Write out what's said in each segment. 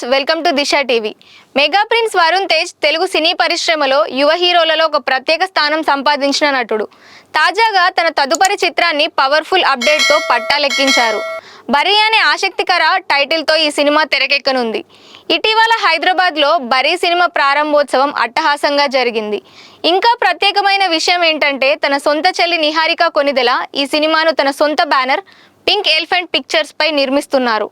Viewers, welcome to Disha TV. Mega prince Varun Tej Telugu సినీ పరిశ్రమలో యువ హీరోలలో ఒక ప్రత్యేక స్థానం సంపాదించిన నటుడు. తాజాగా తన తదుపరి చిత్రాన్ని పవర్ఫుల్ అప్డేట్తో పట్టాలెక్కించారు. బరీ అనే ఆసక్తికర టైటిల్తో ఈ సినిమా తెరకెక్కనుంది. ఇటీవల హైదరాబాద్లో బరీ సినిమా ప్రారంభోత్సవం అట్టహాసంగా జరిగింది. ఇంకా ప్రత్యేకమైన విషయం ఏంటంటే తన సొంత చెల్లి నిహారిక కొనిదెల ఈ సినిమాను తన సొంత బ్యానర్ పింక్ ఎలిఫెంట్ పిక్చర్స్ పై నిర్మిస్తున్నారు.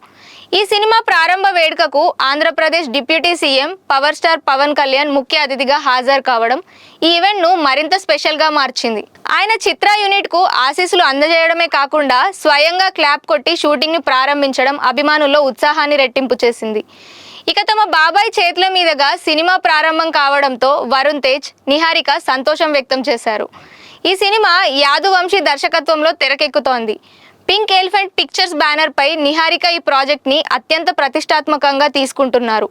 ఈ సినిమా ప్రారంభ వేడుకకు Andhra Pradesh deputy CM power star Pawan Kalyan ముఖ్య అతిథిగా హాజరు కావడం ఈ ఈవెంట్ను మరింత స్పెషల్గా మార్చింది. ఆయన చిత్ర యూనిట్కు ఆశీస్సులు అందజేయడమే కాకుండా స్వయంగా క్లాప్ కొట్టి షూటింగ్ని ప్రారంభించడం అభిమానుల్లో ఉత్సాహాన్ని రెట్టింపు చేసింది. ఇక తమ బాబాయ్ చేతుల మీదుగా సినిమా ప్రారంభం కావడంతో వరుణ్ తేజ్, నిహారిక సంతోషం వ్యక్తం చేశారు. ఈ సినిమా యాదువంశీ దర్శకత్వంలో తెరకెక్కుతోంది. పింక్ ఎలిఫెంట్ పిక్చర్స్ బ్యానర్ పై నిహారిక ఈ ప్రాజెక్ట్ ని అత్యంత ప్రతిష్టాత్మకంగా తీసుకుంటున్నారు.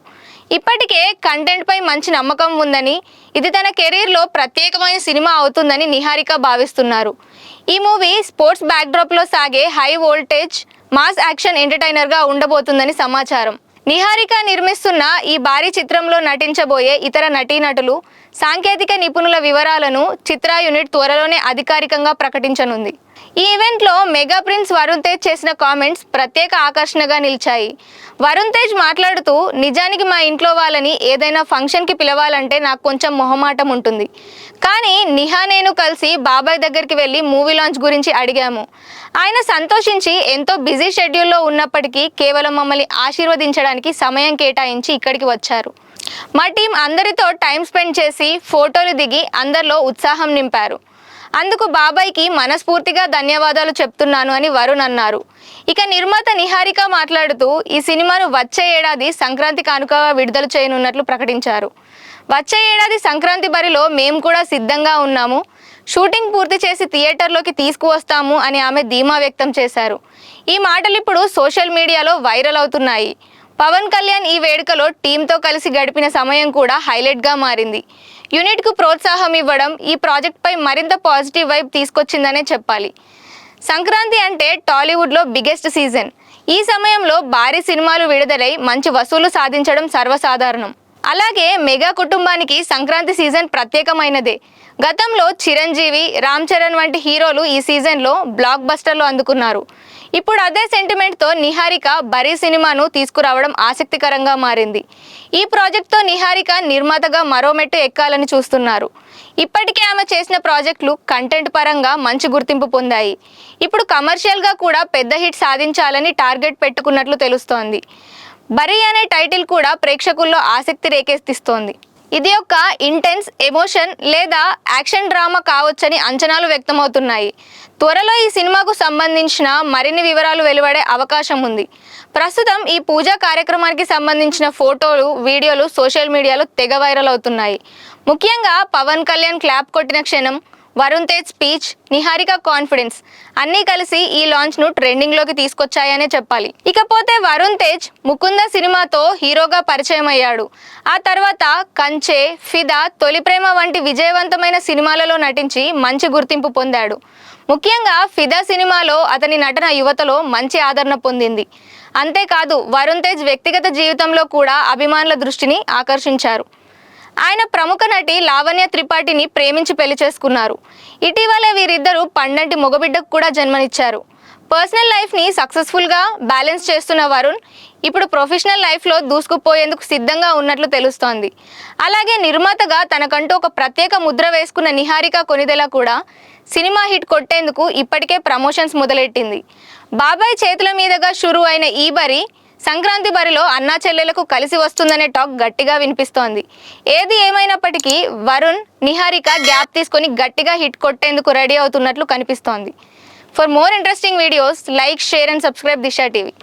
ఇప్పటికే కంటెంట్ పై మంచి నమ్మకం ఉందని, ఇది తన కెరీర్ లో ప్రత్యేకమైన సినిమా అవుతుందని నిహారిక భావిస్తున్నారు. ఈ మూవీ స్పోర్ట్స్ బ్యాక్డ్రాప్ లో సాగే high voltage mass action entertainer గా ఉండబోతుందని సమాచారం. నిహారిక నిర్మిస్తున్న ఈ భారీ చిత్రంలో నటించబోయే ఇతర నటీనటులు, సాంకేతిక నిపుణుల వివరాలను చిత్ర యూనిట్ త్వరలోనే అధికారికంగా ప్రకటించనుంది. ఈ ఈవెంట్లో మెగా ప్రిన్స్ వరుణ్ తేజ్ చేసిన కామెంట్స్ ప్రత్యేక ఆకర్షణగా నిలిచాయి. వరుణ్ తేజ్ మాట్లాడుతూ, నిజానికి మా ఇంట్లో వాళ్ళని ఏదైనా ఫంక్షన్కి పిలవాలంటే నాకు కొంచెం మొహమాటం ఉంటుంది. కానీ నిహా నేను కలిసి బాబాయ్ దగ్గరికి వెళ్ళి మూవీ లాంచ్ గురించి అడిగాము. ఆయన సంతోషించి ఎంతో బిజీ షెడ్యూల్లో ఉన్నప్పటికీ కేవలం మమ్మల్ని ఆశీర్వదించడానికి సమయం కేటాయించి ఇక్కడికి వచ్చారు. మా టీం అందరితో టైం స్పెండ్ చేసి ఫోటోలు దిగి అందరిలో ఉత్సాహం నింపారు. అందుకు బాబాయ్కి మనస్ఫూర్తిగా ధన్యవాదాలు చెప్తున్నాను అని వరుణ్ అన్నారు. ఇక నిర్మాత నిహారిక మాట్లాడుతూ, ఈ సినిమాను వచ్చే ఏడాది సంక్రాంతి కానుకగా విడుదల చేయనున్నట్లు ప్రకటించారు. వచ్చే ఏడాది సంక్రాంతి బరిలో మేము కూడా సిద్ధంగా ఉన్నాము. షూటింగ్ పూర్తి చేసి థియేటర్లోకి తీసుకువస్తాము అని ఆమె ధీమా వ్యక్తం చేశారు. ఈ మాటలు ఇప్పుడు సోషల్ మీడియాలో వైరల్ అవుతున్నాయి. పవన్ కళ్యాణ్ ఈ వేడుకలో టీంతో కలిసి గడిపిన సమయం కూడా హైలైట్గా మారింది. యూనిట్కు ప్రోత్సాహం ఇవ్వడం ఈ ప్రాజెక్ట్పై మరింత పాజిటివ్ వైబ్ తీసుకొచ్చిందనే చెప్పాలి. సంక్రాంతి అంటే టాలీవుడ్లో బిగ్గెస్ట్ సీజన్. ఈ సమయంలో భారీ సినిమాలు విడుదలై మంచి వసూలు సాధించడం సర్వసాధారణం. అలాగే మెగా కుటుంబానికి సంక్రాంతి సీజన్ ప్రత్యేకమైనదే. గతంలో చిరంజీవి, రామ్ చరణ్ వంటి హీరోలు ఈ సీజన్లో బ్లాక్ బస్టర్లు అందుకున్నారు. ఇప్పుడు అదే సెంటిమెంట్తో నిహారిక బరీ సినిమాను తీసుకురావడం ఆసక్తికరంగా మారింది. ఈ ప్రాజెక్ట్తో నిహారిక నిర్మాతగా మరో మెట్టు ఎక్కాలని చూస్తున్నారు. ఇప్పటికే ఆమె చేసిన ప్రాజెక్టులు కంటెంట్ పరంగా మంచి గుర్తింపు పొందాయి. ఇప్పుడు కమర్షియల్గా కూడా పెద్ద హిట్ సాధించాలని టార్గెట్ పెట్టుకున్నట్లు తెలుస్తోంది. బరీ అనే టైటిల్ కూడా ప్రేక్షకుల్లో ఆసక్తి రేకెత్తిస్తోంది. ఇది ఒక ఇంటెన్స్ ఎమోషన్ లేదా యాక్షన్ డ్రామా కావచ్చని అంచనాలు వ్యక్తమవుతున్నాయి. త్వరలో ఈ సినిమాకు సంబంధించిన మరిన్ని వివరాలు వెలువడే అవకాశం ఉంది. ప్రస్తుతం ఈ పూజా కార్యక్రమానికి సంబంధించిన ఫోటోలు, వీడియోలు సోషల్ మీడియాలో తెగ వైరల్ అవుతున్నాయి. ముఖ్యంగా పవన్ కళ్యాణ్ క్లాప్ కొట్టిన క్షణం, వరుణ్ తేజ్ స్పీచ్, నిహారిక కాన్ఫిడెన్స్ అన్నీ కలిసి ఈ లాంచ్ను ట్రెండింగ్లోకి తీసుకొచ్చాయనే చెప్పాలి. ఇకపోతే వరుణ్ తేజ్ ముకుంద సినిమాతో హీరోగా పరిచయం అయ్యాడు. ఆ తర్వాత కంచె, ఫిదా, తొలి ప్రేమ వంటి విజయవంతమైన సినిమాలలో నటించి మంచి గుర్తింపు పొందాడు. ముఖ్యంగా ఫిదా సినిమాలో అతని నటన యువతలో మంచి ఆదరణ పొందింది. అంతేకాదు వరుణ్ తేజ్ వ్యక్తిగత జీవితంలో కూడా అభిమానుల దృష్టిని ఆకర్షించారు. ఆయన ప్రముఖ నటి లావణ్య త్రిపాఠిని ప్రేమించి పెళ్లి చేసుకున్నారు. ఇటీవల వీరిద్దరూ పండంటి మగబిడ్డకు కూడా జన్మనిచ్చారు. పర్సనల్ లైఫ్ని సక్సెస్ఫుల్గా బ్యాలెన్స్ చేస్తున్న వరుణ్ ఇప్పుడు ప్రొఫెషనల్ లైఫ్లో దూసుకుపోయేందుకు సిద్ధంగా ఉన్నట్లు తెలుస్తోంది. అలాగే నిర్మాతగా తనకంటూ ఒక ప్రత్యేక ముద్ర వేసుకున్న నిహారిక కొనిదెల కూడా సినిమా హిట్ కొట్టేందుకు ఇప్పటికే ప్రమోషన్స్ మొదలెట్టింది. బాబాయ్ చేతుల మీదుగా షురు అయిన ఈ బరీ సంక్రాంతి బరిలో అన్నా చెల్లెలకు కలిసి వస్తుందనే టాక్ గట్టిగా వినిపిస్తోంది. ఏది ఏమైనప్పటికీ వరుణ్, నిహారిక గ్యాప్ తీసుకొని గట్టిగా హిట్ కొట్టేందుకు రెడీ అవుతున్నట్లు కనిపిస్తోంది. For more interesting videos, like, share and subscribe Disha TV.